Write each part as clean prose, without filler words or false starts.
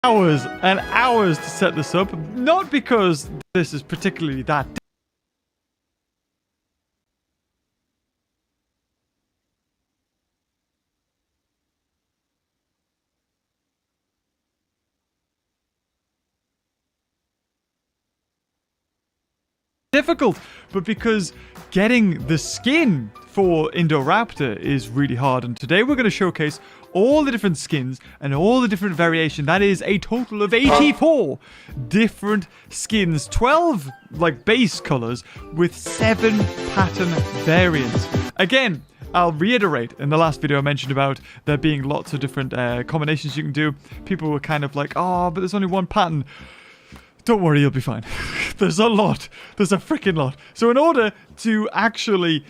hours and hours to set this up. Not because this is particularly that difficult, but because getting the skin for Indoraptor is really hard. And today we're going to showcase all the different skins and all the different variation. That is a total of 84 different skins, 12 like base colors with 7 pattern variants. Again, I'll reiterate, in the last video I mentioned about there being lots of different combinations you can do. People were kind of like, oh, but there's only one pattern. Don't worry, you'll be fine. There's a lot. There's a freaking lot. So in order to actually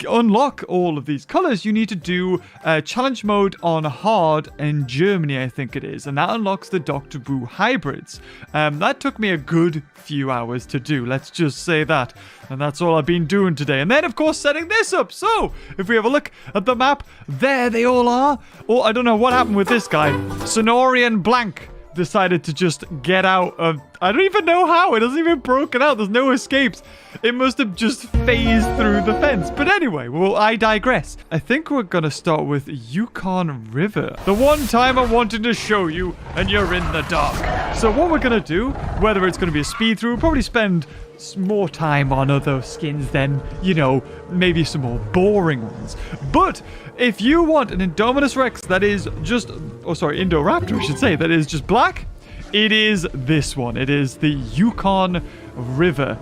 unlock all of these colors, you need to do challenge mode on hard in Germany, I think it is. And that unlocks the Dr. Boo hybrids. That took me a good few hours to do. Let's just say that. And that's all I've been doing today. And then, of course, setting this up. So, if we have a look at the map, there they all are. Oh, I don't know what happened with this guy. Sonorian Blank decided to just get out of... I don't even know how. It hasn't even broken out. There's no escapes. It must have just phased through the fence. But anyway, well, I digress. I think we're going to start with Yukon River. The one time I wanted to show you, and you're in the dark. So what we're going to do, whether it's going to be a speed through, we'll probably spend more time on other skins than, you know, maybe some more boring ones. But if you want an Indominus Rex that is just... Oh, sorry, Indoraptor, I should say, that is just black, it is this one. It is the Yukon River.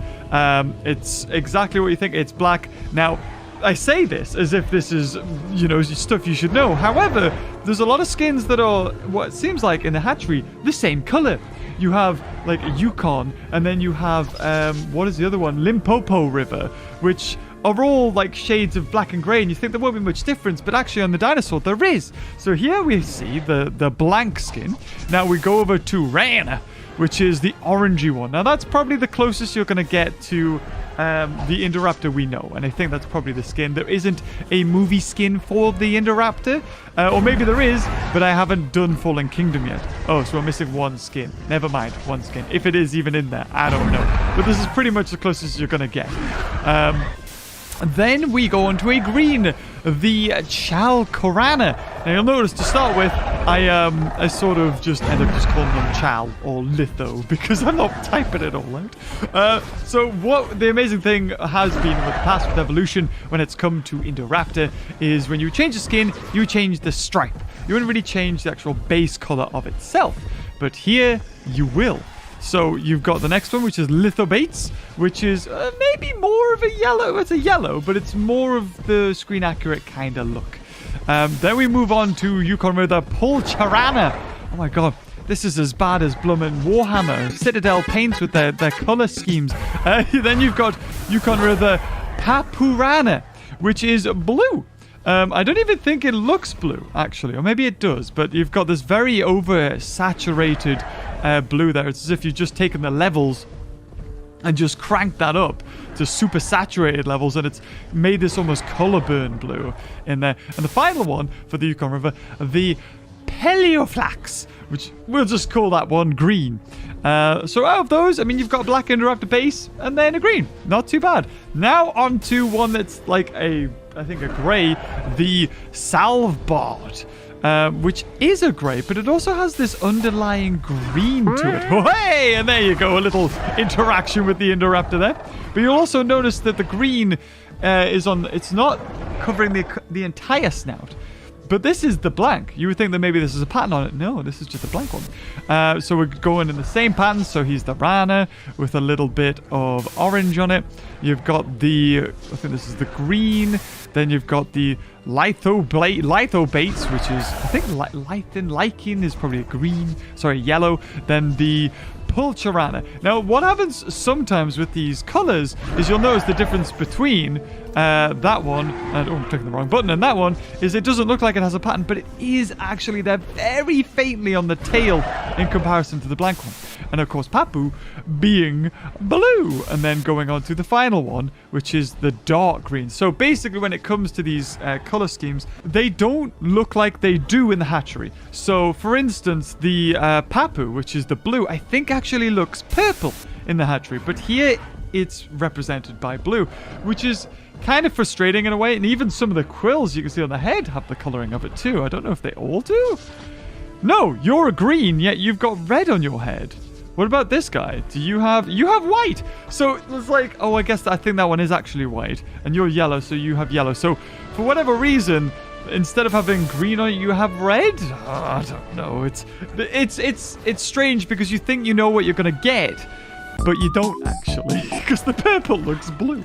It's exactly what you think. It's black. Now, I say this as if this is, you know, stuff you should know. However, there's a lot of skins that are, what it seems like in the hatchery, the same color. You have, like, Yukon, and then you have, what is the other one? Limpopo River, which are all, like, shades of black and grey, and you think there won't be much difference, but actually on the dinosaur, there is. So here we see the blank skin. Now we go over to Rana, which is the orangey one. Now that's probably the closest you're going to get to the Indoraptor we know, and I think that's probably the skin. There isn't a movie skin for the Indoraptor, or maybe there is, but I haven't done Fallen Kingdom yet. Oh, so we're missing one skin. Never mind, one skin. If it is even in there, I don't know. But this is pretty much the closest you're going to get. Then we go on to a green, the Chalcorana. Now you'll notice to start with, I sort of just end up just calling them Chal or Litho because I'm not typing it all out. So what the amazing thing has been with the past with Evolution when it's come to Indoraptor is when you change the skin, you change the stripe. You wouldn't really change the actual base color of itself, but here you will. So you've got the next one, which is Lithobates, which is maybe more of a yellow. It's a yellow, but it's more of the screen accurate kind of look. Then we move on to Yukon River, the Pulcharana. Oh my god, this is as bad as Blummin' Warhammer Citadel paints with their color schemes. Then you've got Yukon River Papurana, which is blue. I don't even think it looks blue, actually. Or maybe it does, but you've got this very over-saturated blue there. It's as if you've just taken the levels and just cranked that up to super saturated levels, and it's made this almost color burn blue in there. And the final one for the Yukon River, the Paleoflax, which we'll just call that one green. So out of those, I mean, you've got a black Indoraptor base and then a green. Not too bad. Now on to one that's like I think a grey, the Salvbard, which is a grey, but it also has this underlying green to it. Oh, hey! And there you go, a little interaction with the Indoraptor there. But you'll also notice that the green it's not covering the entire snout. But this is the blank. You would think that maybe this is a pattern on it. No, this is just a blank one. So we're going in the same pattern. So he's the Rana with a little bit of orange on it. You've got the, I think this is the green. Then you've got the Lithobates, which is, I think Lichen is probably a green. Sorry, yellow. Then the Pulcharana. Now, what happens sometimes with these colors is you'll notice the difference between that one, and I'm clicking the wrong button, and that one is it doesn't look like it has a pattern, but it is actually there very faintly on the tail in comparison to the blank one. And of course, Papu being blue. And then going on to the final one, which is the dark green. So basically, when it comes to these color schemes, they don't look like they do in the hatchery. So for instance, the Papu, which is the blue, I think actually looks purple in the hatchery. But here it's represented by blue, which is kind of frustrating in a way. And even some of the quills you can see on the head have the coloring of it too. I don't know if they all do. No, you're a green, yet you've got red on your head. What about this guy? Do you have white? So it's like, oh, I think that one is actually white. And you're yellow, so you have yellow. So for whatever reason, instead of having green on it, you have red? Oh, I don't know. It's strange because you think you know what you're going to get, but you don't actually, because the purple looks blue.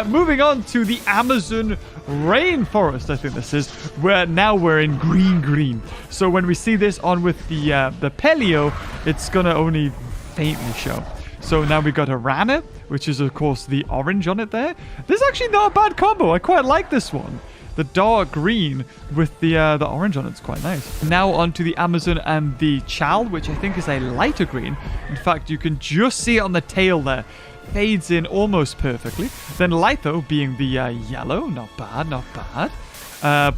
Moving on to the Amazon rainforest, I think this is, where now we're in green. So when we see this on with the Pelio, it's going to only faintly show. So now we've got a Rana, which is, of course, the orange on it there. This is actually not a bad combo. I quite like this one. The dark green with the orange on it's quite nice. Now on to the Amazon and the Chal, which I think is a lighter green. In fact, you can just see it on the tail there. Fades in almost perfectly. Then Litho being the yellow. Not bad.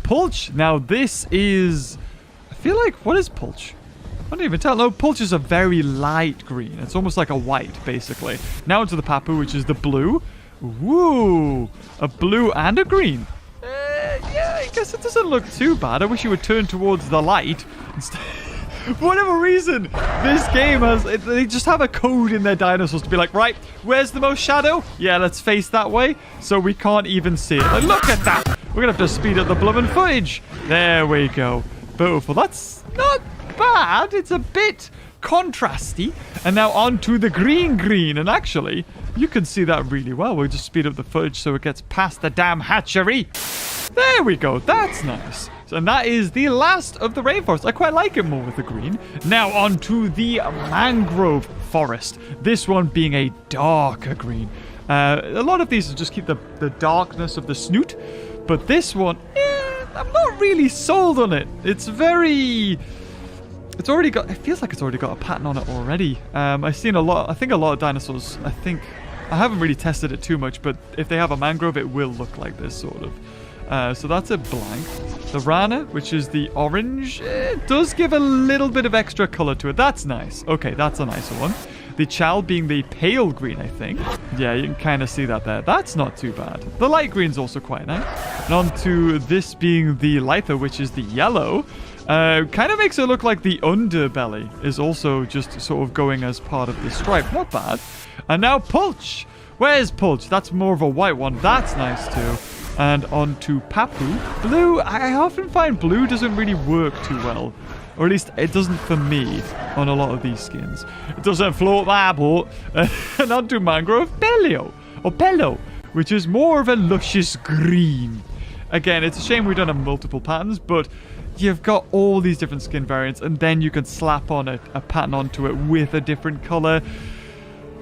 Pulch. Now this is... I feel like... What is Pulch? I don't even tell. No, Pulch is a very light green. It's almost like a white, basically. Now into the Papu, which is the blue. Woo! A blue and a green. Yeah, I guess it doesn't look too bad. I wish you would turn towards the light instead. For whatever reason, this game has... They just have a code in their dinosaurs to be like, right, where's the most shadow? Yeah, let's face that way. So we can't even see it. Like, look at that. We're going to have to speed up the blooming footage. There we go. Beautiful. That's not bad. It's a bit contrasty. And now on to the green. And actually, you can see that really well. We'll just speed up the footage so it gets past the damn hatchery. There we go. That's nice. And that is the last of the rainforest. I quite like it more with the green. Now on to the mangrove forest. This one being a darker green. A lot of these just keep the darkness of the snoot. But this one, I'm not really sold on it. It's very... It's already got... It feels like it's already got a pattern on it already. I've seen a lot... I think a lot of dinosaurs... I haven't really tested it too much, but if they have a mangrove, it will look like this, sort of. So that's a blank. The Rana, which is the orange, it does give a little bit of extra color to it. That's nice. Okay, that's a nicer one. The Chal being the pale green, I think. Yeah, you can kind of see that there. That's not too bad. The light green's also quite nice. And on to this being the Litho, which is the yellow. Kind of makes it look like the underbelly is also just sort of going as part of the stripe. Not bad. And now Pulch. Where's Pulch? That's more of a white one. That's nice too. And on to Papu. Blue, I often find blue doesn't really work too well. Or at least it doesn't for me on a lot of these skins. It doesn't float my boat. And on to Mangrove Pello, which is more of a luscious green. Again, it's a shame we don't have multiple patterns, but you've got all these different skin variants, and then you can slap on a pattern onto it with a different color.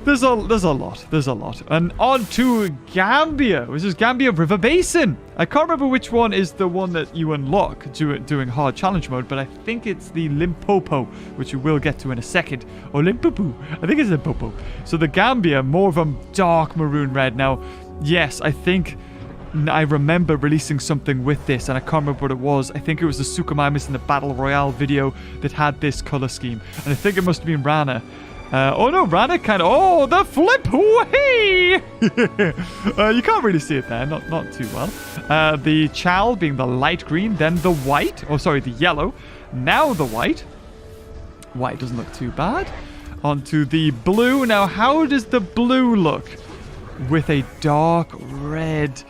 There's a lot. And on to Gambia. This is Gambia River Basin. I can't remember which one is the one that you unlock doing hard challenge mode, but I think it's the Limpopo, which we will get to in a second. Or Limpopo. I think it's Limpopo. So the Gambia, more of a dark maroon red. Now, yes, I think I remember releasing something with this, and I can't remember what it was. I think it was the Suchomimus in the Battle Royale video that had this color scheme. And I think it must have been Rana. Oh no, Rana kind of... Oh, the flip! Hey! You can't really see it there, not too well. The Chal being the light green, then the white. Oh, sorry, the yellow. Now the white. White doesn't look too bad. Onto the blue. Now, how does the blue look? With a dark red.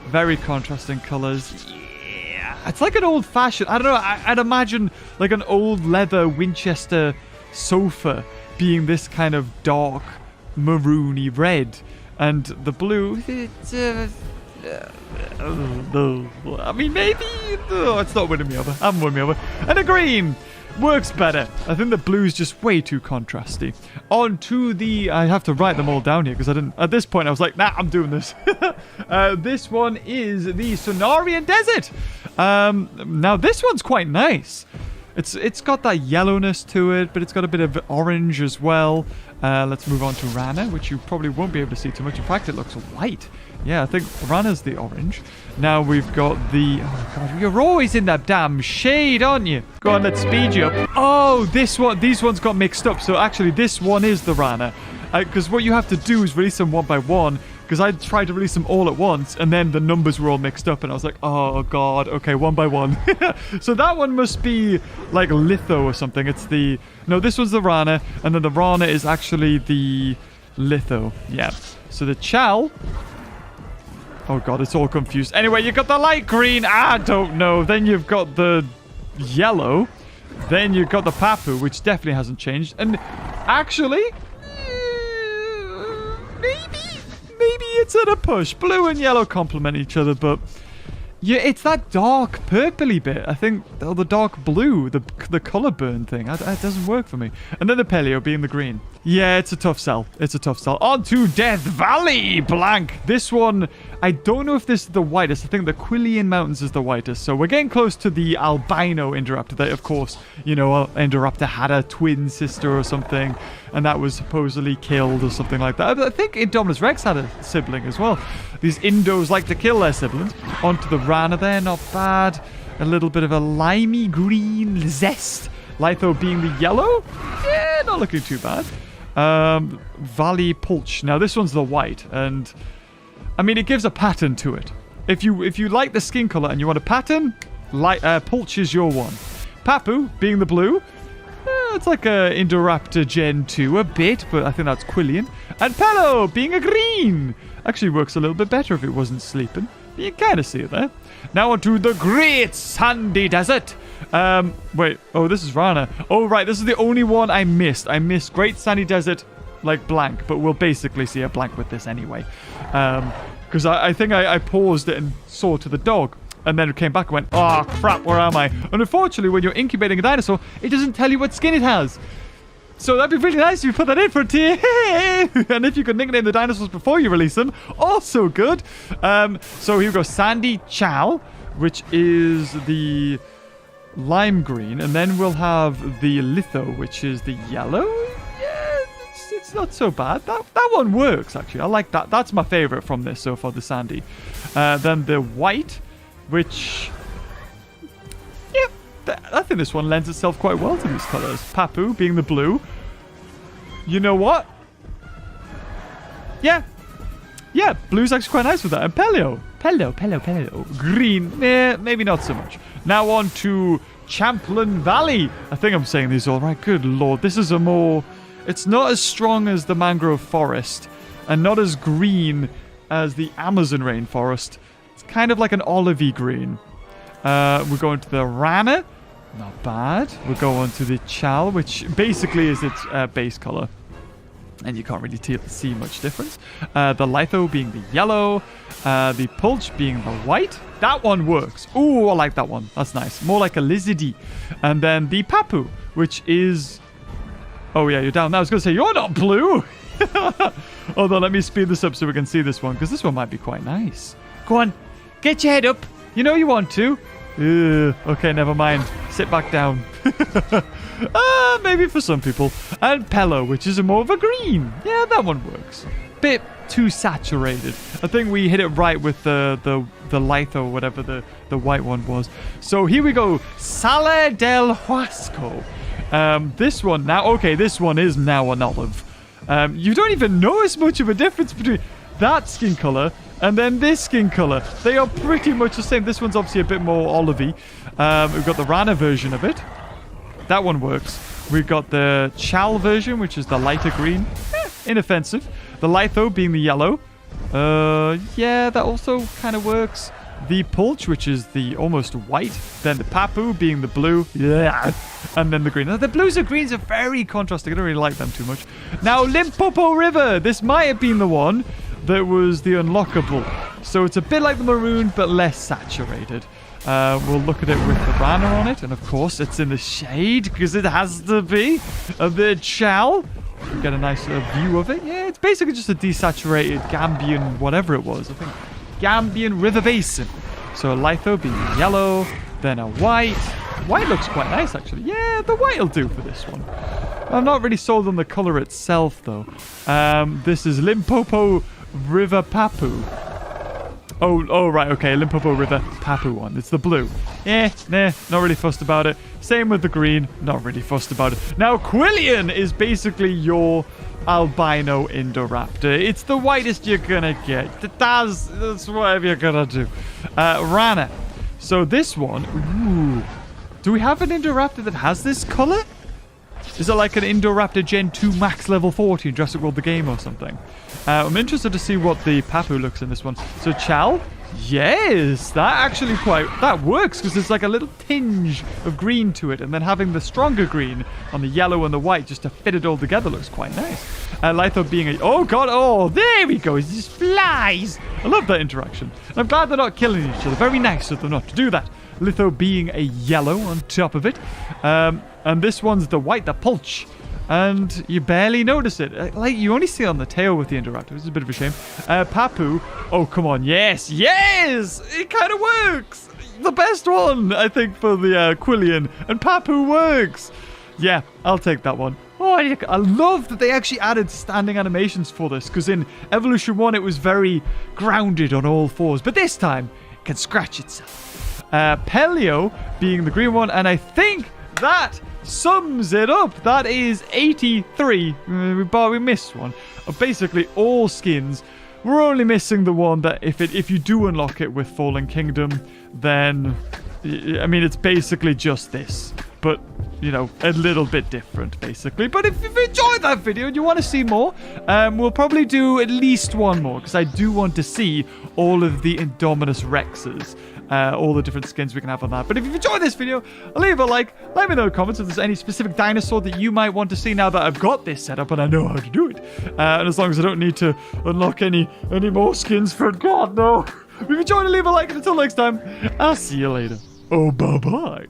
Very contrasting colors. Yeah. It's like an old-fashioned... I don't know, I'd imagine like an old leather Winchester sofa being this kind of dark maroony red, and the blue, I mean, maybe it's not winning me over. I haven't won me over. And the green works better. I think the blue's just way too contrasty. On to the... I have to write them all down here because I didn't... At this point, I was like, nah, I'm doing this. This one is the Sonarian Desert. Now, this one's quite nice. It's got that yellowness to it, but it's got a bit of orange as well. Let's move on to Rana, which you probably won't be able to see too much. In fact, it looks white. Yeah, I think Rana's the orange. Now we've got the... Oh, God, you're always in that damn shade, aren't you? Go on, let's speed you up. Oh, this one. These ones got mixed up. So actually, this one is the Rana. Because what you have to do is release them one by one. Because I tried to release them all at once, and then the numbers were all mixed up, and I was like, oh, God. Okay, one by one. So that one must be like Litho or something. It's the... No, this one's the Rana, and then the Rana is actually the Litho. Yeah. So the Chal... Oh, God, it's all confused. Anyway, you've got the light green. I don't know. Then you've got the yellow. Then you've got the Papu, which definitely hasn't changed. And actually, maybe it's at a push. Blue and yellow complement each other, but... Yeah, it's that dark purpley bit. I think, or the dark blue, the color burn thing. It doesn't work for me. And then the Paleo being the green. Yeah, it's a tough sell. It's a tough sell. On to Death Valley Blank. This one, I don't know if this is the whitest. I think the Quillian Mountains is the whitest. So we're getting close to the albino Indoraptor. That, of course, you know, Indoraptor had a twin sister or something. And that was supposedly killed or something like that. I think Indominus Rex had a sibling as well. These Indos like to kill their siblings. Onto the Rana there, not bad. A little bit of a limey green zest. Litho being the yellow. Yeah, not looking too bad. Valley Pulch. Now this one's the white, and I mean it gives a pattern to it. If you like the skin color and you want a pattern, Pulch is your one. Papu being the blue. It's like a Indoraptor Gen 2 a bit, but I think that's Quillian. And Palo being a green. Actually works a little bit better if it wasn't sleeping. You can kind of see it there. Now onto the Great Sandy Desert. Wait. Oh, this is Rana. Oh, right. This is the only one I missed. I missed Great Sandy Desert, like blank, but we'll basically see a blank with this anyway. Because I think I paused it and saw to the dog. And then it came back and went, oh, crap, where am I? And unfortunately, when you're incubating a dinosaur, it doesn't tell you what skin it has. So that'd be really nice if you put that in for a tier. And if you could nickname the dinosaurs before you release them, also good. So here we go. Sandy Chal, which is the lime green. And then we'll have the Litho, which is the yellow. Yeah, it's not so bad. That one works, actually. I like that. That's my favorite from this so far, the Sandy. Then the white, which... Yeah, I think this one lends itself quite well to these colors. Papu being the blue. You know what? Yeah, blue's actually quite nice with that. And Paleo. Green, maybe not so much. Now on to Champlain Valley. I think I'm saying these all right. Good lord, this is a more... It's not as strong as the mangrove forest and not as green as the Amazon rainforest. It's kind of like an olivey green. We're going to the Rana. Not bad. We'll go on to the Chal, which basically is its base color. And you can't really see much difference. The Litho being the yellow. The Pulch being the white. That one works. Ooh, I like that one. That's nice. More like a lizardy. And then the Papu, which is... Oh, yeah, you're down. I was going to say, you're not blue. Although, let me speed this up so we can see this one, because this one might be quite nice. Go on. Get your head up. You know you want to. Okay, never mind. Sit back down. Maybe for some people. And Pello, which is more of a green. Yeah, that one works. Bit too saturated. I think we hit it right with the Litho, whatever the white one was. So here we go. Sala del Huasco. This one now. Okay, this one is now an olive. You don't even notice much of a difference between that skin color and then this skin color. They are pretty much the same. This one's obviously a bit more olivey. We've got the Rana version of it. That one works. We've got the Chal version, which is the lighter green. Inoffensive. The Litho being the yellow. Yeah, that also kind of works. The Pulch, which is the almost white. Then the Papu being the blue. Yeah. And then the green. Now, the blues and greens are very contrasting. I don't really like them too much. Now, Limpopo River. This might have been the one that was the unlockable. So it's a bit like the maroon, but less saturated. We'll look at it with the Rana on it. And of course, it's in the shade because it has to be. The Chal. We get a nice view of it. Yeah, it's basically just a desaturated Gambian whatever it was. I think Gambian River Basin. So a Litho being yellow, then a white, White looks quite nice, actually. Yeah, the white will do for this one. I'm not really sold on the color itself, though. This is Limpopo River Papu. Oh, right, okay, Limpopo River Papu one. It's the blue. Nah, not really fussed about it. Same with the green, not really fussed about it. Now, Quillian is basically your albino Indoraptor. It's the whitest you're gonna get. That's whatever you're gonna do. Rana. So this one, ooh. Do we have an Indoraptor that has this color? Is it like an Indoraptor Gen 2 Max Level 40 in Jurassic World the game or something? I'm interested to see what the Papu looks in this one. So Chow, yes, that works because there's like a little tinge of green to it, and then having the stronger green on the yellow and the white just to fit it all together looks quite nice. Litho being a, oh god, oh, there we go, it just flies. I love that interaction. And I'm glad they're not killing each other. Very nice of them not to do that. Litho being a yellow on top of it. And this one's the white, the Pulch. And you barely notice it. Like, you only see it on the tail with the Indoraptor, which is a bit of a shame. Papu. Oh, come on. Yes. It kind of works. The best one, I think, for the Quillian. And Papu works. Yeah, I'll take that one. Oh, I love that they actually added standing animations for this, because in Evolution 1, it was very grounded on all fours. But this time, it can scratch itself. Pelio being the green one, and I think that sums it up. That is 83. We missed one. Basically, all skins. We're only missing the one that if you do unlock it with Fallen Kingdom, then, I mean, it's basically just this. But, you know, a little bit different, basically. But if you've enjoyed that video and you want to see more, we'll probably do at least one more, because I do want to see all of the Indominus Rexes. All the different skins we can have on that. But if you've enjoyed this video, leave a like. Let me know in the comments if there's any specific dinosaur that you might want to see now that I've got this set up and I know how to do it. And as long as I don't need to unlock any more skins, for God, no. If you've enjoyed, leave a like. And until next time, I'll see you later. Oh, bye-bye.